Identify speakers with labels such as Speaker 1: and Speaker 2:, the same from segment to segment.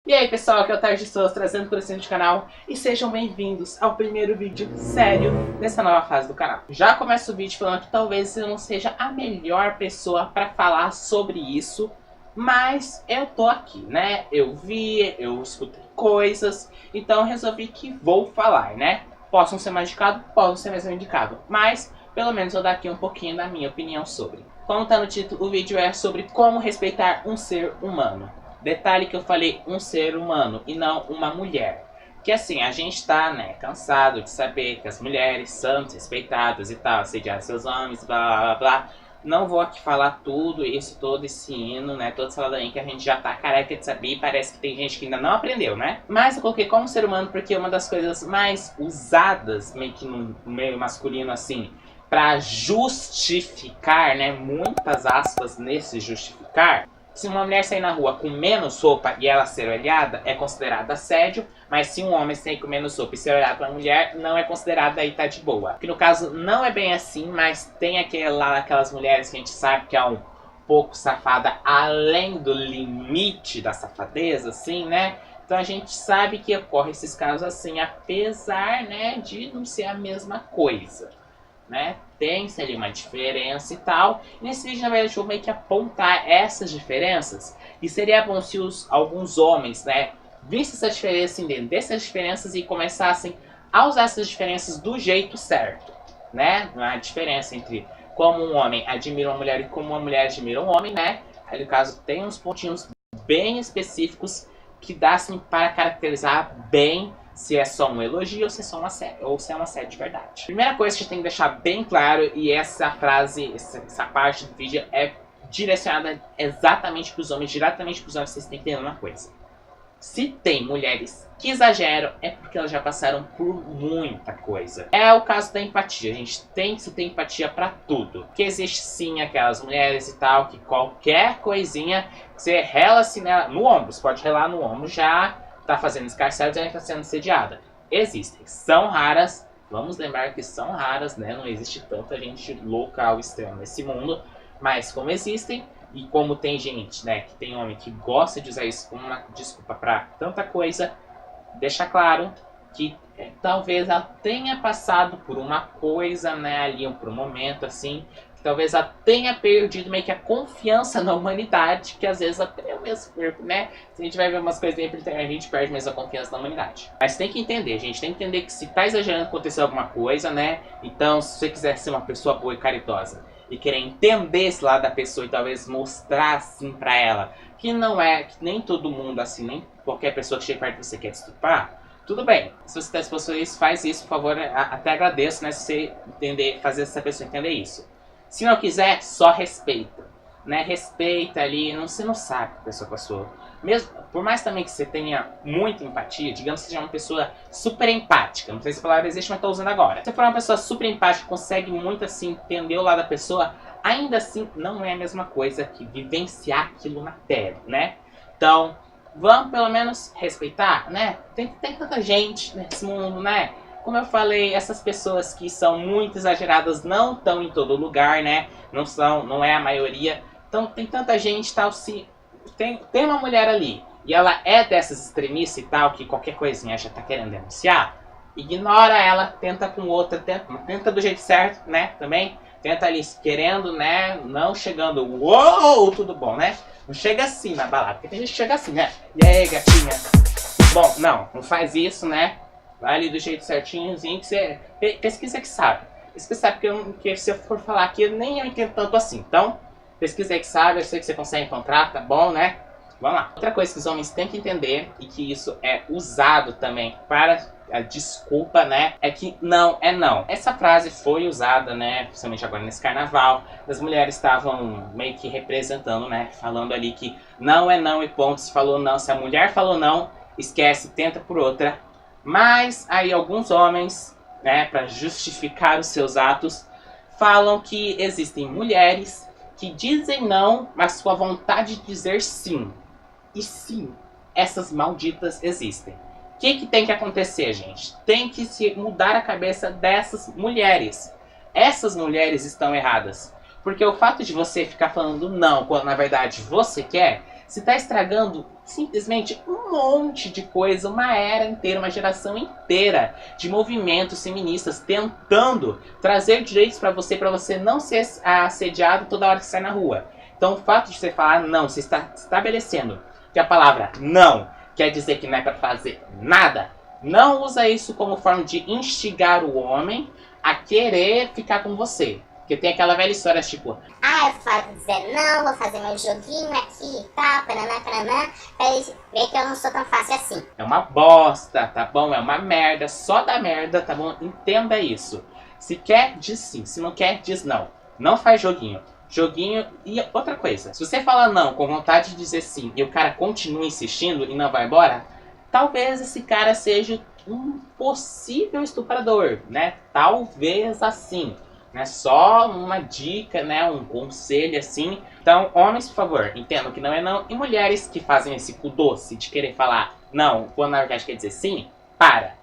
Speaker 1: E aí pessoal, aqui é o Tarde de Souza trazendo para esse canal e sejam bem-vindos ao primeiro vídeo sério dessa nova fase do canal. Já começo o vídeo falando que talvez eu não seja a melhor pessoa para falar sobre isso, mas eu tô aqui, né? Eu escutei coisas, então resolvi que vou falar, né? Posso não ser mais indicado, posso não ser mais indicado, mas pelo menos vou dar aqui um pouquinho da minha opinião sobre. Como tá no título, o vídeo é sobre como respeitar um ser humano. Detalhe que eu falei um ser humano e não uma mulher. Que assim, a gente tá, né, cansado de saber que as mulheres são desrespeitadas e tal, assediar seus homens, blá blá blá. Não vou aqui falar tudo isso, todo esse hino, né, toda essa ladainha que a gente já tá careca de saber e parece que tem gente que ainda não aprendeu, né? Mas eu coloquei como ser humano porque uma das coisas mais usadas, meio que no meio masculino assim, pra justificar, né, muitas aspas nesse justificar. Se uma mulher sair na rua com menos roupa e ela ser olhada, é considerado assédio. Mas se um homem sair com menos roupa e ser olhado pela mulher, não é considerado, aí tá de boa. Que no caso não é bem assim, mas tem aquelas mulheres que a gente sabe que é um pouco safada além do limite da safadeza, assim, né? Então a gente sabe que ocorre esses casos assim, apesar, né, de não ser a mesma coisa, né? Tem-se ali uma diferença e tal. E nesse vídeo, na verdade, eu vou meio que apontar essas diferenças. E seria bom se alguns homens, né, vissem essa diferença, entendessem essas diferenças e começassem a usar essas diferenças do jeito certo, né? Não há diferença entre como um homem admira uma mulher e como uma mulher admira um homem, né? Aí, no caso, tem uns pontinhos bem específicos que dá, assim, para caracterizar bem se é só um elogio ou se é só um assédio, ou se é um assédio de verdade. Primeira coisa que a gente tem que deixar bem claro, e essa frase, essa parte do vídeo é direcionada exatamente para os homens, diretamente para os homens, vocês têm que entender uma coisa. Se tem mulheres que exageram, é porque elas já passaram por muita coisa. É o caso da empatia, a gente tem que ter empatia para tudo. Porque existe sim aquelas mulheres e tal, que qualquer coisinha que você rela assim no ombro, você pode relar no ombro já tá fazendo escarcéu e está sendo assediada. Existem, são raras, vamos lembrar que são raras, né? Não existe tanta gente louca ao extremo nesse mundo, mas como existem, e como tem gente, né, que tem homem que gosta de usar isso como uma desculpa para tanta coisa, deixa claro que talvez ela tenha passado por uma coisa, né, ali por um momento assim, que talvez ela tenha perdido meio que a confiança na humanidade, que às vezes até o mesmo corpo, né? Se a gente vai ver umas coisas bem, a gente perde mesmo a confiança na humanidade. Mas tem que entender, gente, tem que entender que se tá exagerando acontecer alguma coisa, né? Então, se você quiser ser uma pessoa boa e caridosa e querer entender esse lado da pessoa e talvez mostrar assim pra ela que não é, que nem todo mundo assim, nem qualquer pessoa que chega perto de você quer te estuprar, tudo bem. Se você está disposto a isso, faz isso, por favor. Até agradeço, né, se você entender, fazer essa pessoa entender isso. Se não quiser, só respeita, né? Respeita ali, você não sabe que a pessoa passou. Mesmo, por mais também que você tenha muita empatia, digamos que seja uma pessoa super empática, não sei se a palavra existe, mas estou usando agora. Se for uma pessoa super empática, consegue muito assim entender o lado da pessoa, ainda assim não é a mesma coisa que vivenciar aquilo na pele, né? Então, vamos pelo menos respeitar, né? Tem tanta gente nesse mundo, né? Como eu falei, essas pessoas que são muito exageradas não estão em todo lugar, né? Não é a maioria. Então tem tanta gente tal, se tem uma mulher ali e ela é dessas extremistas e tal, que qualquer coisinha já tá querendo denunciar, ignora ela, tenta com outra, tenta do jeito certo, né? Também tenta ali querendo, né? Não chegando, uou, tudo bom, né? Não chega assim na balada, porque tem gente que chega assim, né? E aí, gatinha? Bom, não faz isso, né? Vai ali do jeito certinhozinho que você pesquisa que sabe. Pesquisa sabe porque se eu for falar aqui, nem eu entendo tanto assim. Então, pesquisa que sabe, eu sei que você consegue encontrar, tá bom, né? Vamos lá. Outra coisa que os homens têm que entender, e que isso é usado também para a desculpa, né? É que não é não. Essa frase foi usada, né? Principalmente agora nesse carnaval. As mulheres estavam meio que representando, né? Falando ali que não é não e ponto. Se falou não, se a mulher falou não, esquece, tenta por outra. Mas aí alguns homens, né, para justificar os seus atos, falam que existem mulheres que dizem não, mas com a vontade de dizer sim. E sim, essas malditas existem. O que tem que acontecer, gente? Tem que se mudar a cabeça dessas mulheres. Essas mulheres estão erradas. Porque o fato de você ficar falando não, quando na verdade você quer, Você está estragando simplesmente um monte de coisa, uma era inteira, uma geração inteira de movimentos feministas tentando trazer direitos para você não ser assediado toda hora que sai na rua. Então o fato de você falar não, você está estabelecendo que a palavra não quer dizer que não é para fazer nada. Não usa isso como forma de instigar o homem a querer ficar com você. Porque tem aquela velha história, tipo...
Speaker 2: eu vou dizer não, vou fazer meu joguinho aqui e tal, paraná, pra eles verem que eu não sou tão fácil assim.
Speaker 1: É uma bosta, tá bom? É uma merda, só dá merda, tá bom? Entenda isso. Se quer, diz sim. Se não quer, diz não. Não faz joguinho. Joguinho e outra coisa. Se você falar não com vontade de dizer sim e o cara continua insistindo e não vai embora, talvez esse cara seja um possível estuprador, né? Talvez assim. Né? Só uma dica, né? Um conselho assim. Então, homens, por favor, entendam que não é não. E mulheres que fazem esse cu doce de querer falar não, quando na verdade quer dizer sim, para.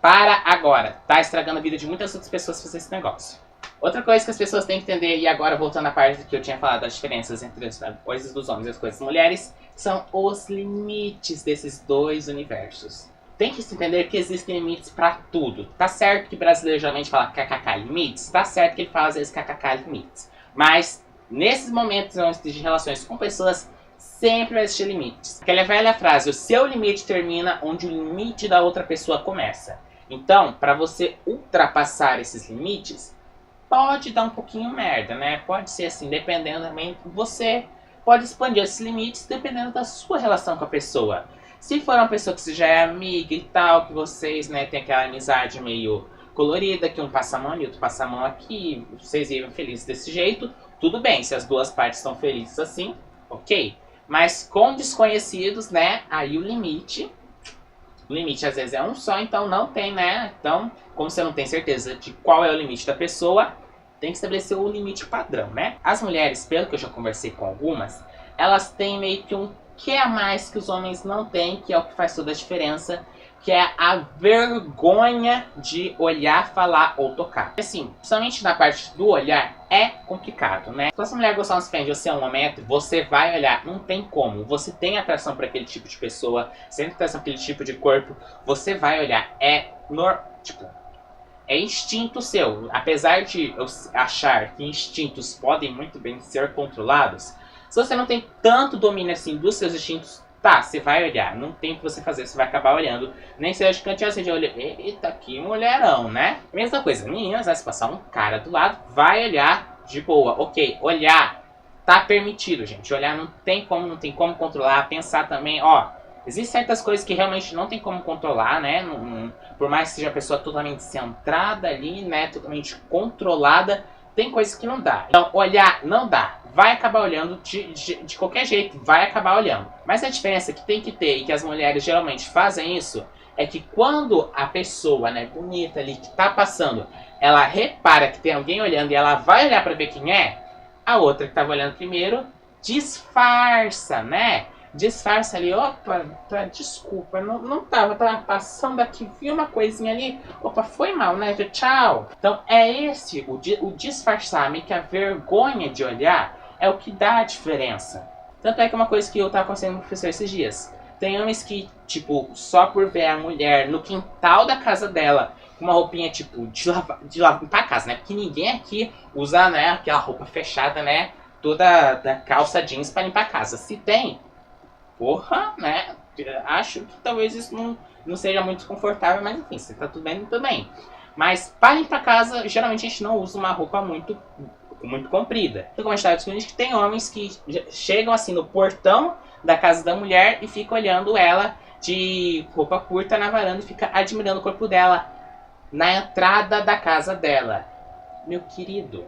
Speaker 1: Para agora. Tá estragando a vida de muitas outras pessoas fazer esse negócio. Outra coisa que as pessoas têm que entender, e agora voltando à parte que eu tinha falado das diferenças entre as coisas dos homens e as coisas das mulheres, são os limites desses dois universos. Tem que se entender que existem limites pra tudo. Tá certo que brasileiro geralmente fala kkk limites, tá certo que ele fala às vezes kkk limites. Mas nesses momentos de relações com pessoas, sempre vai existir limites. Aquela velha frase, o seu limite termina onde o limite da outra pessoa começa. Então, para você ultrapassar esses limites, pode dar um pouquinho merda, né? Pode ser assim, dependendo também, você pode expandir esses limites dependendo da sua relação com a pessoa. Se for uma pessoa que você já é amiga e tal, que vocês, né, tem aquela amizade meio colorida, que um passa a mão e outro passa a mão aqui, vocês vivem felizes desse jeito, tudo bem, se as duas partes estão felizes assim, ok. Mas com desconhecidos, né, aí o limite às vezes é um só, então não tem, né, então, como você não tem certeza de qual é o limite da pessoa, tem que estabelecer o limite padrão, né. As mulheres, pelo que eu já conversei com algumas, elas têm meio que um que a mais que os homens não têm, que é o que faz toda a diferença, que é a vergonha de olhar, falar ou tocar. Assim, principalmente na parte do olhar, é complicado, né? Se a mulher gostar de você é um homem, você vai olhar, não tem como. Você tem atração para aquele tipo de pessoa, você tem atração para aquele tipo de corpo, você vai olhar. É instinto seu. Apesar de eu achar que instintos podem muito bem ser controlados, se você não tem tanto domínio assim dos seus instintos, tá, você vai olhar. Não tem o que você fazer, você vai acabar olhando. Nem seja de cantinho assim de olho. Eita, que mulherão, né? Mesma coisa, meninas, vai se passar um cara do lado, vai olhar de boa. Ok, olhar tá permitido, gente. Olhar não tem como controlar. Pensar também, ó. Existem certas coisas que realmente não tem como controlar, né? Por mais que seja a pessoa totalmente centrada ali, né? Totalmente controlada, tem coisas que não dá. Então, olhar não dá. Vai acabar olhando de qualquer jeito, vai acabar olhando. Mas a diferença que tem que ter, e que as mulheres geralmente fazem isso, é que quando a pessoa, né, bonita ali, que tá passando, ela repara que tem alguém olhando e ela vai olhar pra ver quem é, a outra que tava olhando primeiro, disfarça, né? Disfarça ali, opa, desculpa, não tava passando aqui, vi uma coisinha ali, opa, foi mal, né, tchau. Então é esse, o disfarçar, meio que a vergonha de olhar, é o que dá a diferença. Tanto é que é uma coisa que eu tava conversando com o professor esses dias. Tem homens que, tipo, só por ver a mulher no quintal da casa dela, com uma roupinha, tipo, de lavar pra casa, né, porque ninguém aqui usa, né, aquela roupa fechada, né, toda da calça jeans pra limpar a casa. Se tem... Porra, né? Acho que talvez isso não seja muito confortável, mas enfim, se tá tudo bem, tudo bem. Mas para ir pra casa, geralmente a gente não usa uma roupa muito comprida. Então, como a gente estava discutindo, que tem homens que chegam assim no portão da casa da mulher e ficam olhando ela de roupa curta na varanda e fica admirando o corpo dela na entrada da casa dela. Meu querido,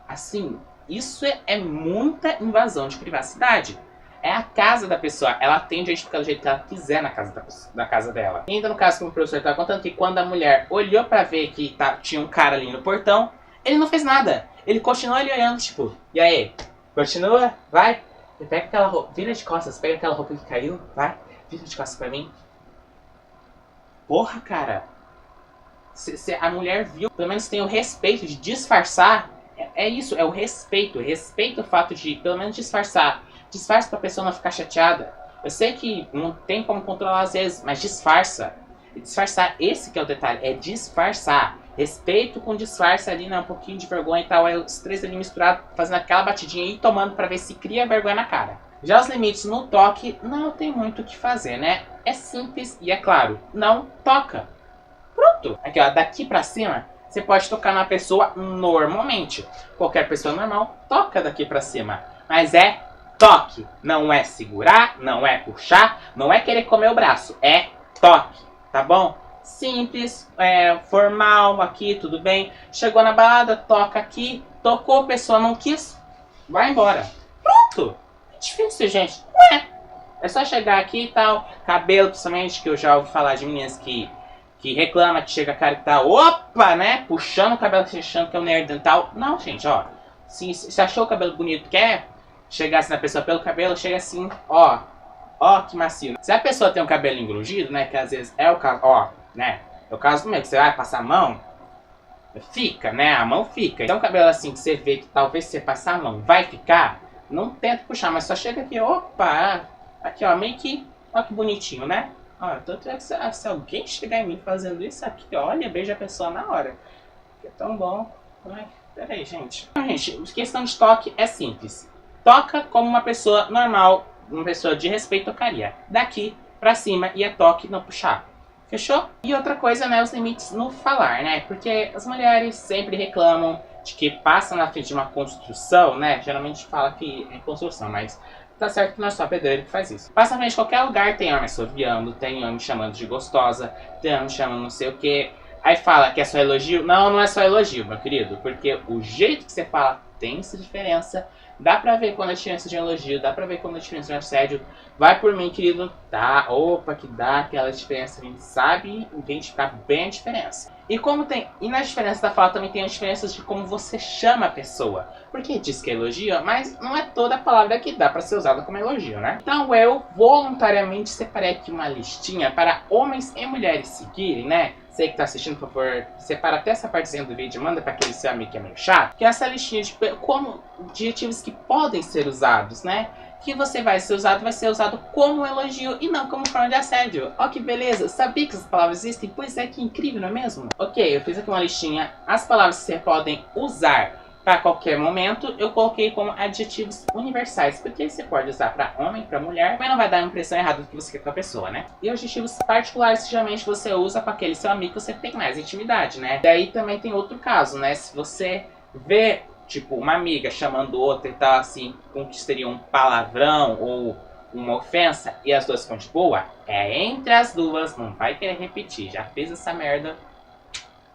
Speaker 1: assim... Isso é muita invasão de privacidade. É a casa da pessoa. Ela tem direito de ficar do jeito que ela quiser na casa da casa dela. E ainda no caso que o professor estava contando, que quando a mulher olhou pra ver que tinha um cara ali no portão, ele não fez nada. Ele continuou ali olhando, tipo, e aí? Continua? Vai. Pega aquela roupa, vira de costas, pega aquela roupa que caiu, vai. Vira de costas pra mim. Porra, cara. Se a mulher viu, pelo menos tem o respeito de disfarçar, É isso, é o respeito. Respeita o fato de, pelo menos, disfarçar. Disfarça pra pessoa não ficar chateada. Eu sei que não tem como controlar às vezes, mas disfarça. E disfarçar, esse que é o detalhe, é disfarçar. Respeito com disfarce ali, né? Um pouquinho de vergonha e tal. É os três ali misturados, fazendo aquela batidinha e tomando pra ver se cria vergonha na cara. Já os limites no toque, não tem muito o que fazer, né? É simples e é claro, não toca. Pronto. Aqui, ó, daqui pra cima, você pode tocar na pessoa normalmente. Qualquer pessoa normal toca daqui pra cima. Mas é toque. Não é segurar, não é puxar, não é querer comer o braço. É toque, tá bom? Simples, formal aqui, tudo bem. Chegou na balada, toca aqui. Tocou, a pessoa não quis, vai embora. Pronto. É difícil, gente. Não é. É só chegar aqui e tal. Cabelo, principalmente, que eu já ouvi falar de meninas que reclama, que chega a cara que tá, opa, né? Puxando o cabelo, achando que é um nerd dental. Não, gente, ó. Se achou o cabelo bonito, quer chegasse na pessoa pelo cabelo, chega assim, ó. Ó, que macio. Se a pessoa tem um cabelo engrugido, né? Que às vezes é o caso, ó, né? É o caso do meu, que você vai passar a mão, fica, né? A mão fica. Então, o cabelo assim que você vê que talvez você passar a mão vai ficar, não tenta puxar, mas só chega aqui, opa. Aqui, ó, meio que, ó que bonitinho, né? Ó, tanto é que se alguém chegar em mim fazendo isso aqui, olha, beija a pessoa na hora. Que é tão bom. Ai, peraí, gente. Então, gente, questão de toque é simples. Toca como uma pessoa normal, uma pessoa de respeito tocaria. Daqui pra cima e é toque, não puxar. Fechou? E outra coisa, né, os limites no falar, né? Porque as mulheres sempre reclamam de que passa na frente de uma construção, né? Geralmente fala que é construção, mas tá certo que não é só pedreiro que faz isso. Passa na frente de qualquer lugar, tem homem assoviando, tem homem chamando de gostosa, tem homem chamando não sei o que. Aí fala que é só elogio. Não, não é só elogio, meu querido. Porque o jeito que você fala tem essa diferença. Dá pra ver quando é diferença de elogio, dá pra ver quando é diferença de assédio. Vai por mim, querido. Tá, opa, que dá aquela diferença. A gente sabe identificar bem a diferença. E como tem. E na diferença da fala também tem as diferenças de como você chama a pessoa. Porque diz que é elogio, mas não é toda a palavra que dá pra ser usada como elogio, né? Então eu voluntariamente separei aqui uma listinha para homens e mulheres seguirem, né? Você que tá assistindo, por favor, separa até essa partezinha do vídeo, manda pra aquele seu amigo que é meio chato. Que é essa listinha de como adjetivos que podem ser usados, né? Que você vai ser usado como elogio e não como forma de assédio. Ó que beleza, sabia que essas palavras existem? Pois é, que incrível, não é mesmo? Ok, eu fiz aqui uma listinha. As palavras que você podem usar para qualquer momento, eu coloquei como adjetivos universais, porque você pode usar para homem, para mulher, mas não vai dar a impressão errada do que você quer com a pessoa, né? E adjetivos particulares que geralmente você usa com aquele seu amigo que você tem mais intimidade, né? Daí também tem outro caso, né? Se você vê, tipo, uma amiga chamando outra e tal, assim, com que seria um palavrão ou uma ofensa, e as duas ficam de boa, é entre as duas, não vai querer repetir. Já fez essa merda,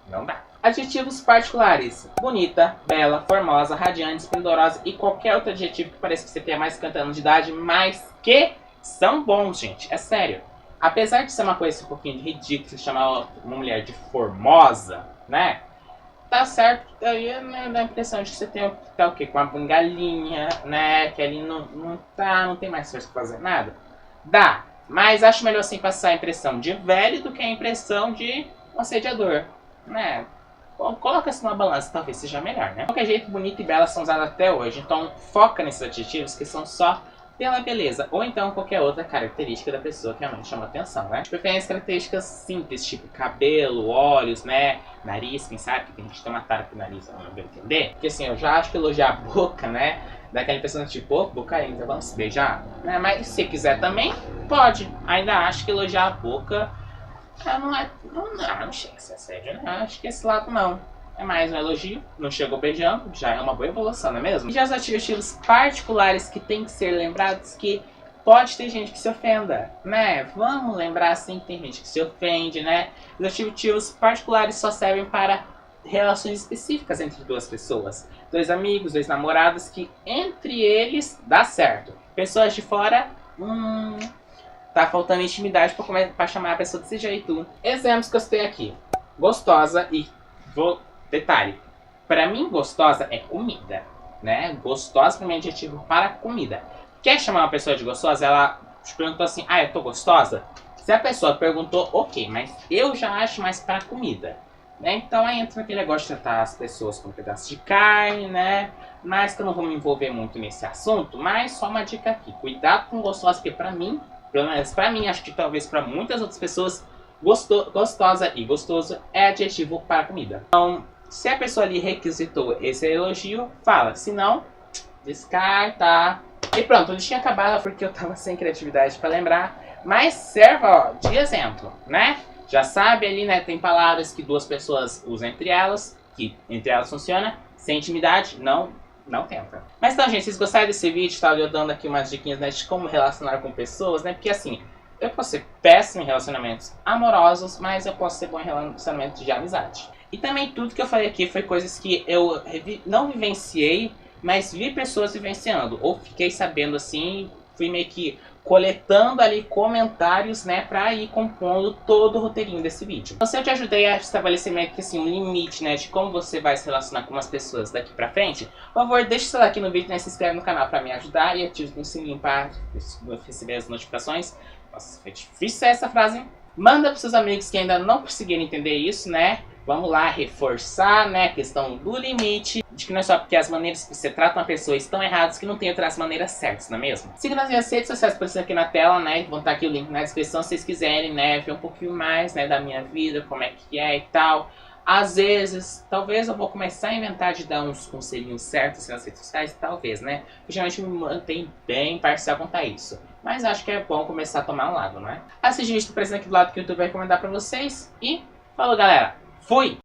Speaker 1: não dá. Adjetivos particulares: bonita, bela, formosa, radiante, esplendorosa e qualquer outro adjetivo que pareça que você tenha mais de 50 anos de idade, mas que são bons, gente. É sério. Apesar de ser uma coisa um pouquinho ridícula chamar uma mulher de formosa, né? Tá certo, aí dá a impressão de que você tem tá, o quê? Com uma bengalinha, né? Que ali não tem mais força pra fazer nada. Dá, mas acho melhor assim passar a impressão de velho do que a impressão de assediador, né? Coloca-se numa balança, talvez seja melhor, né? De qualquer jeito, bonita e bela são usadas até hoje, então foca nesses adjetivos que são só pela beleza, ou então qualquer outra característica da pessoa que realmente chama atenção, né? De preferência, características simples, tipo cabelo, olhos, né? Nariz, quem sabe que tem gente que tem uma tara pro nariz, não vai entender. Porque assim, eu já acho que elogiar a boca, né? Daquela impressão tipo, oh, boca ainda, vamos se beijar, né? Mas se quiser também, pode. Ainda acho que elogiar a boca não chega a ser assédio, né? Acho que esse lado não. É mais um elogio, não chegou beijando, já é uma boa evolução, não é mesmo? E já os adjetivos particulares que tem que ser lembrados, que pode ter gente que se ofenda, né? Vamos lembrar assim que tem gente que se ofende, né? Os adjetivos particulares só servem para relações específicas entre duas pessoas. Dois amigos, dois namorados, que entre eles dá certo. Pessoas de fora, tá faltando intimidade pra chamar a pessoa desse jeito. Exemplos que eu citei aqui. Gostosa e... Detalhe. Pra mim, gostosa é comida, né? Gostosa pra mim é adjetivo para comida. Quer chamar uma pessoa de gostosa? Ela te perguntou assim, eu tô gostosa? Se a pessoa perguntou, ok, mas eu já acho mais pra comida. né? Então aí entra aquele negócio de tratar as pessoas com um pedaço de carne, né? Mas que eu não vou me envolver muito nesse assunto, mas só uma dica aqui. Cuidado com gostosa, porque pra mim, pelo menos pra mim, acho que talvez pra muitas outras pessoas, gostosa e gostoso é adjetivo para comida. Então, se a pessoa ali requisitou esse elogio, fala. Se não, descarta. E pronto, eu tinha acabado porque eu tava sem criatividade pra lembrar. Mas serve, ó, de exemplo, né? Já sabe ali, né? Tem palavras que duas pessoas usam entre elas, que entre elas funciona. Sem intimidade, não tenta. Mas então, gente, vocês gostaram desse vídeo? Tá? Eu dando aqui umas diquinhas, né, de como relacionar com pessoas, né? Porque assim, eu posso ser péssimo em relacionamentos amorosos, mas eu posso ser bom em relacionamentos de amizade. E também tudo que eu falei aqui foi coisas que eu não vivenciei, mas vi pessoas vivenciando. Ou fiquei sabendo assim, fui meio que coletando ali comentários, né, pra ir compondo todo o roteirinho desse vídeo. Então, se eu te ajudei a estabelecer meio que assim um limite, né, de como você vai se relacionar com as pessoas daqui pra frente, por favor, deixa o seu like no vídeo, né, se inscreve no canal pra me ajudar e ative o sininho para receber as notificações. Nossa, foi difícil essa frase. Manda pros seus amigos que ainda não conseguiram entender isso, né? Vamos lá reforçar, né, a questão do limite, de que não é só porque as maneiras que você trata uma pessoa estão erradas que não tem outras maneiras certas, não é mesmo? Siga nas minhas redes sociais aparecendo aqui na tela, né, vão estar aqui o link na descrição se vocês quiserem, né, ver um pouquinho mais, né, da minha vida, como é que é e tal. Às vezes, talvez eu vou começar a inventar de dar uns conselhinhos certos nas redes sociais, talvez, né? Eu geralmente me mantenho bem parcial quanto a isso. Mas acho que é bom começar a tomar um lado, não é? Assiste o vídeo aparecendo aqui do lado que o YouTube vai recomendar pra vocês. E falou, galera! Fui!